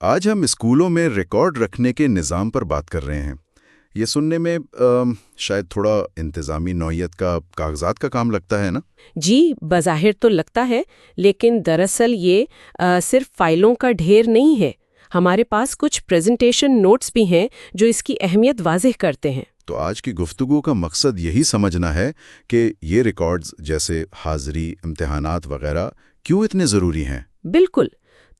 آج ہم اسکولوں میں ریکارڈ رکھنے کے نظام پر بات کر رہے ہیں۔ یہ سننے میں شاید تھوڑا انتظامی نوعیت کا کاغذات کا کام لگتا ہے نا؟ جی، بظاہر تو لگتا ہے، لیکن دراصل یہ صرف فائلوں کا ڈھیر نہیں ہے۔ ہمارے پاس کچھ پریزنٹیشن نوٹس بھی ہیں جو اس کی اہمیت واضح کرتے ہیں۔ تو آج کی گفتگو کا مقصد یہی سمجھنا ہے کہ یہ ریکارڈز جیسے حاضری، امتحانات وغیرہ کیوں اتنے ضروری ہیں؟ بالکل،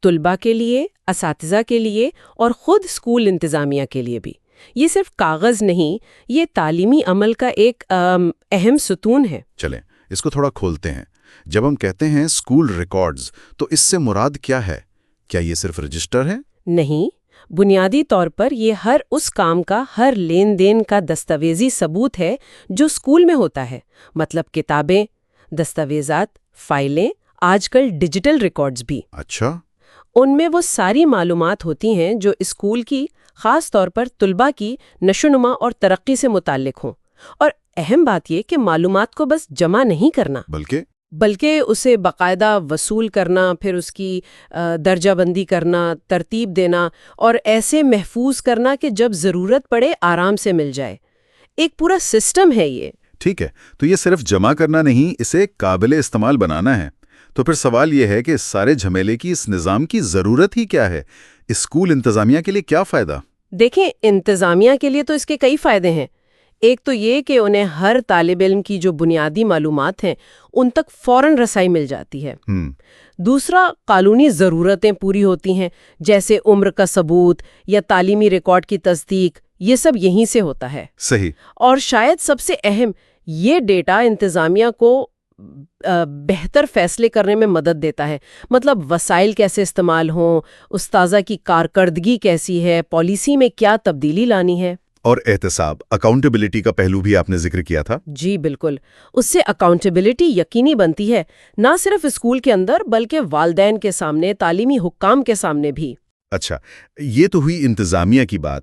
طلباء کے لیے، اساتذہ کے لیے اور خود اسکول انتظامیہ کے لیے بھی۔ یہ صرف کاغذ نہیں، یہ تعلیمی عمل کا ایک اہم ستون ہے۔ چلیں اس کو تھوڑا کھولتے ہیں۔ جب ہم کہتے ہیں اسکول ریکارڈز تو اس سے مراد کیا ہے؟ کیا یہ صرف رجسٹر ہے؟ نہیں، بنیادی طور پر یہ ہر اس کام کا، ہر لین دین کا دستاویزی ثبوت ہے جو اسکول میں ہوتا ہے۔ مطلب کتابیں، دستاویزات، فائلیں، آج کل ڈیجیٹل ریکارڈز بھی۔ اچھا، ان میں وہ ساری معلومات ہوتی ہیں جو اسکول کی، خاص طور پر طلباء کی نشوونما اور ترقی سے متعلق ہوں۔ اور اہم بات یہ کہ معلومات کو بس جمع نہیں کرنا بلکہ اسے باقاعدہ وصول کرنا، پھر اس کی درجہ بندی کرنا، ترتیب دینا اور ایسے محفوظ کرنا کہ جب ضرورت پڑے آرام سے مل جائے۔ ایک پورا سسٹم ہے یہ۔ ٹھیک ہے، تو یہ صرف جمع کرنا نہیں، اسے قابل استعمال بنانا ہے۔ تو پھر سوال یہ ہے کہ اس سارے جھمیلے کی، اس نظام کی ضرورت ہی کیا ہے؟ اسکول انتظامیہ کے لیے کیا فائدہ؟ دیکھیں، انتظامیہ کے لیے تو اس کے کئی فائدے ہیں۔ ایک تو یہ کہ انہیں ہر طالب علم کی جو بنیادی معلومات ہیں ان تک فوراً رسائی مل جاتی ہے۔ دوسرا، قانونی ضرورتیں پوری ہوتی ہیں، جیسے عمر کا ثبوت یا تعلیمی ریکارڈ کی تصدیق، یہ سب یہیں سے ہوتا ہے۔ صحیح۔ اور شاید سب سے اہم، یہ ڈیٹا انتظامیہ کو بہتر فیصلے کرنے میں مدد دیتا ہے۔ مطلب وسائل کیسے استعمال ہوں، استاذہ کی کارکردگی کیسی ہے، پالیسی میں کیا تبدیلی لانی ہے۔ اور احتساب، اکاؤنٹیبلٹی کا پہلو بھی آپ نے ذکر کیا تھا۔ جی بالکل، اس سے اکاؤنٹیبلٹی یقینی بنتی ہے، نہ صرف اسکول کے اندر بلکہ والدین کے سامنے، تعلیمی حکام کے سامنے بھی۔ اچھا، یہ تو ہوئی انتظامیہ کی بات۔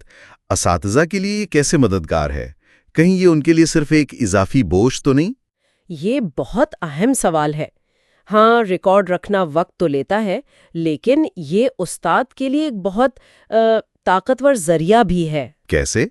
اساتذہ کے لیے یہ کیسے مددگار ہے؟ کہیں یہ ان کے لیے صرف ایک اضافی بوجھ تو نہیں؟ یہ بہت اہم سوال ہے۔ ہاں، ریکارڈ رکھنا وقت تو لیتا ہے، لیکن یہ استاد کے لیے ایک بہت طاقتور ذریعہ بھی ہے۔ کیسے؟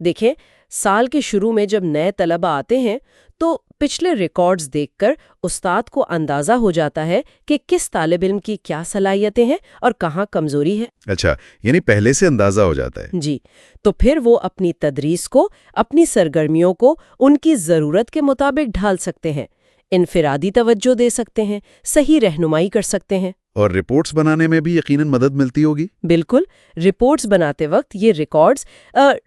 دیکھیں، سال کے شروع میں جب نئے طلبہ آتے ہیں تو پچھلے ریکارڈز دیکھ کر استاد کو اندازہ ہو جاتا ہے کہ کس طالب علم کی کیا صلاحیتیں ہیں اور کہاں کمزوری ہے۔ اچھا، یعنی پہلے سے اندازہ ہو جاتا ہے۔ جی، تو پھر وہ اپنی تدریس کو، اپنی سرگرمیوں کو ان کی ضرورت کے مطابق ڈھال سکتے ہیں، انفرادی توجہ دے سکتے ہیں، صحیح رہنمائی کر سکتے ہیں۔ اور رپورٹس بنانے میں بھی یقیناً مدد ملتی ہوگی؟ بالکل، رپورٹس بناتے وقت یہ ریکارڈز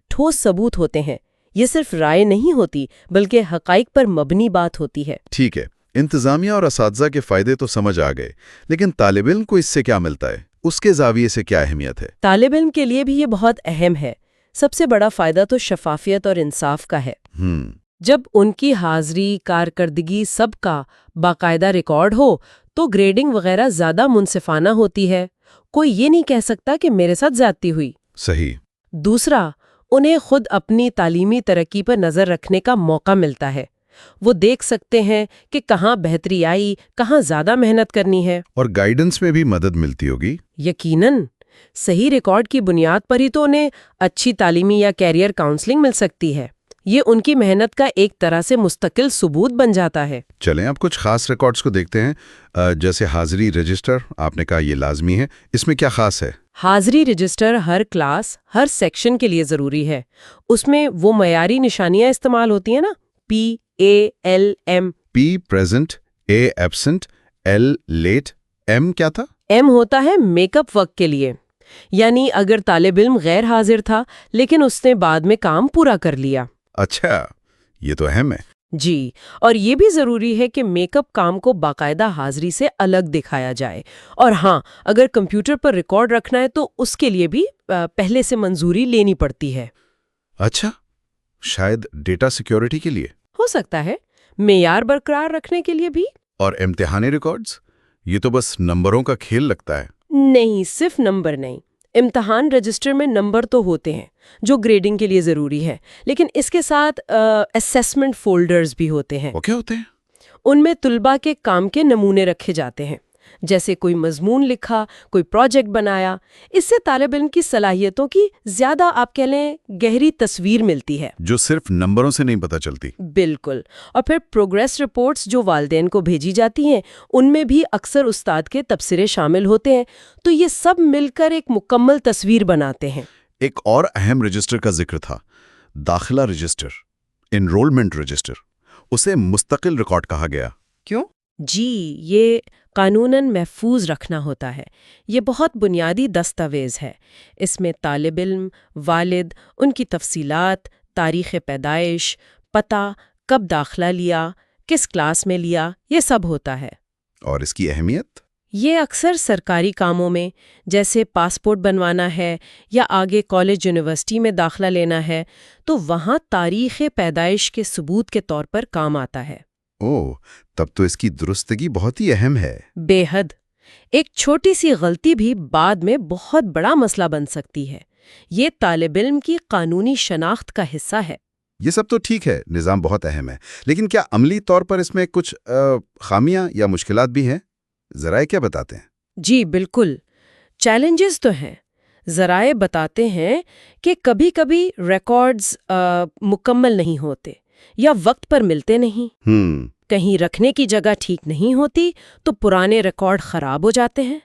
ٹھوس ثبوت ہوتے ہیں۔ یہ صرف رائے نہیں ہوتی بلکہ حقائق پر مبنی بات ہوتی ہے۔ ٹھیک ہے، انتظامیہ اور اساتذہ کے فائدے تو سمجھ آ گئے، لیکن طالب علم کو اس سے کیا ملتا ہے؟ اس کے زاویے سے کیا اہمیت ہے؟ طالب علم کے لیے بھی یہ بہت اہم ہے۔ سب سے بڑا فائدہ تو شفافیت اور انصاف کا ہے۔ جب ان کی حاضری، کارکردگی سب کا باقاعدہ ریکارڈ ہو تو گریڈنگ وغیرہ زیادہ منصفانہ ہوتی ہے۔ کوئی یہ نہیں کہہ سکتا کہ میرے ساتھ زیادتی ہوئی۔ صحیح۔ دوسرا، انہیں خود اپنی تعلیمی ترقی پر نظر رکھنے کا موقع ملتا ہے۔ وہ دیکھ سکتے ہیں کہ کہاں بہتری آئی، کہاں زیادہ محنت کرنی ہے۔ اور گائیڈنس میں بھی مدد ملتی ہوگی؟ یقیناً، صحیح ریکارڈ کی بنیاد پر ہی تو انہیں اچھی تعلیمی یا کیریئر کاؤنسلنگ مل سکتی ہے۔ یہ ان کی محنت کا ایک طرح سے مستقل ثبوت بن جاتا ہے۔ چلیں اب کچھ خاص ریکارڈز کو دیکھتے ہیں، جیسے حاضری رجسٹر، آپ نے کہا یہ لازمی ہے، اس میں کیا خاص ہے؟ حاضری رجسٹر ہر کلاس، ہر سیکشن کے لیے ضروری ہے۔ اس میں وہ معیاری نشانیاں استعمال ہوتی ہیں نا، PALM۔ P present, A absent, L late, M کیا تھا؟ M ہوتا ہے میک اپ وقت کے لیے، یعنی اگر طالب علم غیر حاضر تھا لیکن اس نے بعد میں کام پورا کر لیا۔ اچھا، یہ تو اہم ہے۔ جی، اور یہ بھی ضروری ہے کہ میک اپ کام کو باقاعدہ حاضری سے الگ دکھایا جائے۔ اور ہاں، اگر کمپیوٹر پر ریکارڈ رکھنا ہے تو اس کے لیے بھی پہلے سے منظوری لینی پڑتی ہے۔ اچھا، شاید ڈیٹا سیکیورٹی کے لیے؟ ہو سکتا ہے، معیار برقرار رکھنے کے لیے بھی۔ اور امتحانی ریکارڈز؟ یہ تو بس نمبروں کا کھیل لگتا ہے۔ نہیں، صرف نمبر نہیں۔ امتحان رجسٹر میں نمبر تو ہوتے ہیں جو گریڈنگ کے لیے ضروری ہے، لیکن اس کے ساتھ اسیسمنٹ فولڈرز بھی ہوتے ہیں۔ وہ کیا ہوتے ہیں؟ ان میں طلباء کے کام کے نمونے رکھے جاتے ہیں۔ جیسے کوئی مضمون لکھا، کوئی پروجیکٹ بنایا۔ اس سے طالب علم کی صلاحیتوں کی زیادہ آپ کہہ لیں گہری تصویر ملتی ہے، جو صرف نمبروں سے نہیں پتہ چلتی۔ بالکل۔ اور پھر پروگریس رپورٹس جو والدین کو بھیجی جاتی ہیں، ان میں بھی اکثر استاد کے تبصرے شامل ہوتے ہیں، تو یہ سب مل کر ایک مکمل تصویر بناتے ہیں۔ ایک اور اہم رجسٹر کا ذکر تھا، داخلہ رجسٹر، انرولمنٹ رجسٹر۔ اسے مستقل ریکارڈ کہا گیا۔ کیوں؟ جی، یہ قانوناً محفوظ رکھنا ہوتا ہے۔ یہ بہت بنیادی دستاویز ہے۔ اس میں طالب علم، والد، ان کی تفصیلات، تاریخ پیدائش، پتہ، کب داخلہ لیا، کس کلاس میں لیا، یہ سب ہوتا ہے۔ اور اس کی اہمیت؟ یہ اکثر سرکاری کاموں میں، جیسے پاسپورٹ بنوانا ہے یا آگے کالج یونیورسٹی میں داخلہ لینا ہے، تو وہاں تاریخ پیدائش کے ثبوت کے طور پر کام آتا ہے۔ اوہ، تب تو اس کی درستگی بہت ہی اہم ہے۔ بے حد۔ ایک چھوٹی سی غلطی بھی بعد میں بہت بڑا مسئلہ بن سکتی ہے۔ یہ طالب علم کی قانونی شناخت کا حصہ ہے۔ یہ سب تو ٹھیک ہے، نظام بہت اہم ہے، لیکن کیا عملی طور پر اس میں کچھ خامیاں یا مشکلات بھی ہیں؟ ذرائع کیا بتاتے ہیں؟ جی بالکل، چیلنجز تو ہیں۔ ذرائع بتاتے ہیں کہ کبھی کبھی ریکارڈز مکمل نہیں ہوتے یا وقت پر ملتے نہیں، کہیں رکھنے کی جگہ ٹھیک نہیں ہوتی تو پرانے ریکارڈ خراب ہو جاتے ہیں۔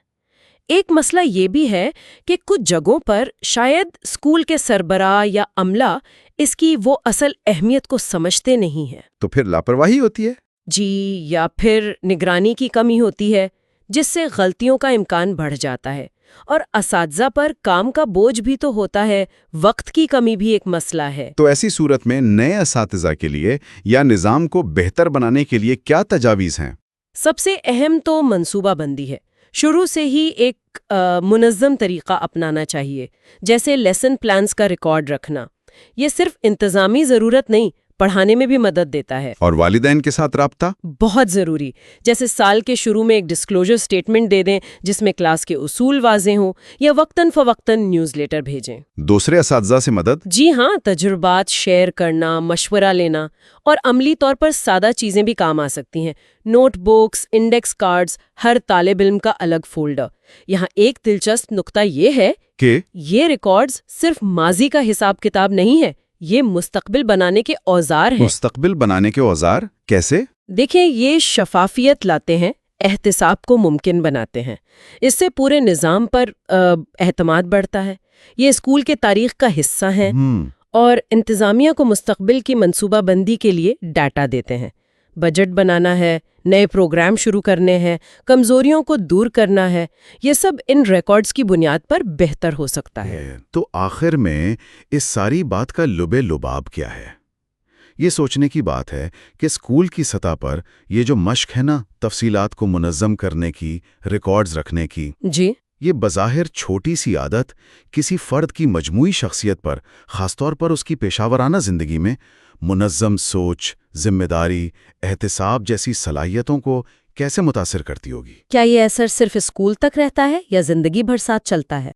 ایک مسئلہ یہ بھی ہے کہ کچھ جگہوں پر شاید اسکول کے سربراہ یا عملہ اس کی وہ اصل اہمیت کو سمجھتے نہیں ہیں۔ تو پھر لاپرواہی ہوتی ہے؟ جی، یا پھر نگرانی کی کمی ہوتی ہے، جس سے غلطیوں کا امکان بڑھ جاتا ہے۔ اور اساتذہ پر کام کا بوجھ بھی تو ہوتا ہے، وقت کی کمی بھی ایک مسئلہ ہے۔ تو ایسی صورت میں نئے اساتذہ کے لیے یا نظام کو بہتر بنانے کے لیے کیا تجاویز ہیں؟ سب سے اہم تو منصوبہ بندی ہے۔ شروع سے ہی ایک منظم طریقہ اپنانا چاہیے، جیسے لیسن پلانز کا ریکارڈ رکھنا۔ یہ صرف انتظامی ضرورت نہیں، پڑھانے میں بھی مدد دیتا ہے۔ اور والدین کے ساتھ رابطہ؟ بہت ضروری، جیسے سال کے شروع میں ایک ڈسکلوجر سٹیٹمنٹ دے دیں جس میں کلاس کے اصول واضح ہوں، یا وقتاً فوقتاً نیوز لیٹر بھیجیں۔ دوسرے اساتذہ سے مدد؟ جی ہاں، تجربات شیئر کرنا، مشورہ لینا، اور عملی طور پر سادہ چیزیں بھی کام آ سکتی ہیں۔ نوٹ بکس، انڈیکس کارڈز، ہر طالب علم کا الگ فولڈر۔ یہاں ایک دلچسپ نقطہ یہ ہے کہ یہ ریکارڈز صرف ماضی کا حساب کتاب نہیں ہے، یہ مستقبل بنانے کے اوزار ہیں۔ مستقبل بنانے کے اوزار کیسے؟ دیکھیں، یہ شفافیت لاتے ہیں، احتساب کو ممکن بناتے ہیں۔ اس سے پورے نظام پر اعتماد بڑھتا ہے۔ یہ اسکول کے تاریخ کا حصہ ہیں اور انتظامیہ کو مستقبل کی منصوبہ بندی کے لیے ڈاٹا دیتے ہیں۔ بجٹ بنانا ہے، نئے پروگرام شروع کرنے ہیں، کمزوریوں کو دور کرنا ہے، یہ سب ان ریکارڈز کی بنیاد پر بہتر ہو سکتا ہے۔ تو آخر میں اس ساری بات کا لب لباب کیا ہے؟ یہ سوچنے کی بات ہے کہ اسکول کی سطح پر یہ جو مشق ہے نا، تفصیلات کو منظم کرنے کی، ریکارڈز رکھنے کی، جی، یہ بظاہر چھوٹی سی عادت کسی فرد کی مجموعی شخصیت پر، خاص طور پر اس کی پیشہ ورانہ زندگی میں منظم سوچ، ذمہ داری، احتساب جیسی صلاحیتوں کو کیسے متاثر کرتی ہوگی؟ کیا یہ اثر صرف اسکول تک رہتا ہے یا زندگی بھر ساتھ چلتا ہے؟